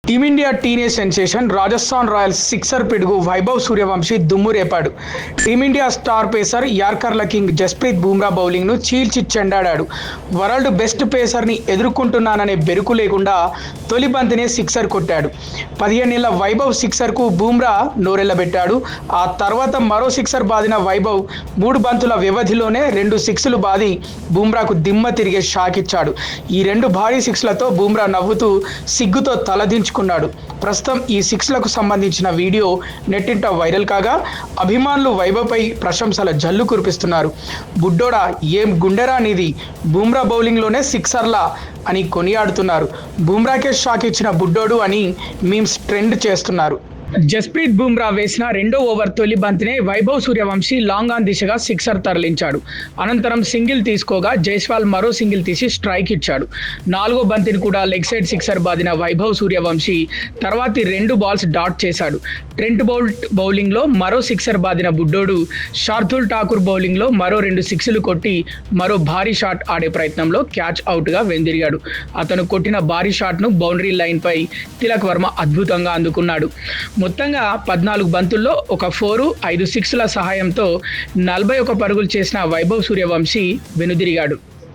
Team India teenage sensation Rajasthan Royals sixer పిడుగు వైభవ్ సూర్యవంశీ దుమ్ము రేపాడు. టీమిండియా స్టార్ పేసర్ యార్కర్ల కింగ్ జస్ప్రీత్ బుమ్రా బౌలింగ్ను చీల్చి చెండాడాడు. వరల్డ్ బెస్ట్ పేసర్ని ఎదుర్కొంటున్నాననే బెరుకు లేకుండా తొలి బంతినే సిక్సర్ కొట్టాడు. 15 ఏళ్ల వైభవ్ సిక్సర్కు బుమ్రా నోరెళ్లబెట్టాడు. ఆ తర్వాత మరో సిక్సర్ బాదిన వైభవ్ 3 బంతుల వ్యవధిలోనే 2 సిక్స్లు బాది బుమ్రాకు దిమ్మ తిరిగే షాక్ ఇచ్చాడు. ఈ 2 భారీ సిక్స్లతో బుమ్రా నవ్వుతూ సిగ్గుతో తలదించుకున్నాడు. ప్రస్తుతం ఈ సిక్స్లకు సంబంధించిన వీడియో నెట్టింట వైరల్ కాగా అభిమానులు వైభవ్పై ప్రశంసల జల్లు కురిపిస్తున్నారు. బుడ్డోడా ఏం గుండెరా నీది, బుమ్రా బౌలింగ్లోనే సిక్సర్లా అని కొనియాడుతున్నారు. బుమ్రాకే షాక్ ఇచ్చిన బుడ్డోడు అని మీమ్స్ ట్రెండ్ చేస్తున్నారు. జస్ప్రీత్ బుమ్రా వేసిన 2వ ఓవర్ తొలి బంతినే వైభవ్ సూర్యవంశీ లాంగ్ ఆన్ దిశగా సిక్సర్ తరలించాడు. అనంతరం సింగిల్ తీసుకోగా జైస్వాల్ మరో సింగిల్ తీసి స్ట్రైక్ ఇచ్చాడు. 4వ బంతిని కూడా లెగ్ సైడ్ సిక్సర్ బాదిన వైభవ్ సూర్యవంశీ తర్వాతి 2 బాల్స్ డాట్ చేశాడు. ట్రెంట్ బౌల్ట్ బౌలింగ్లో మరో సిక్సర్ బాదిన బుడ్డోడు శార్దుల్ ఠాకూర్ బౌలింగ్లో మరో 2 సిక్స్లు కొట్టి మరో భారీ షాట్ ఆడే ప్రయత్నంలో క్యాచ్ అవుట్గా వెనుదిరిగాడు. అతను కొట్టిన భారీ షాట్ను బౌండరీ లైన్పై తిలక్ వర్మ అద్భుతంగా అందుకున్నాడు. మొత్తంగా 14 బంతుల్లో ఒక 4, 5 సిక్స్ల సహాయంతో 41 పరుగులు చేసిన వైభవ్ సూర్యవంశీ వెనుదిరిగాడు.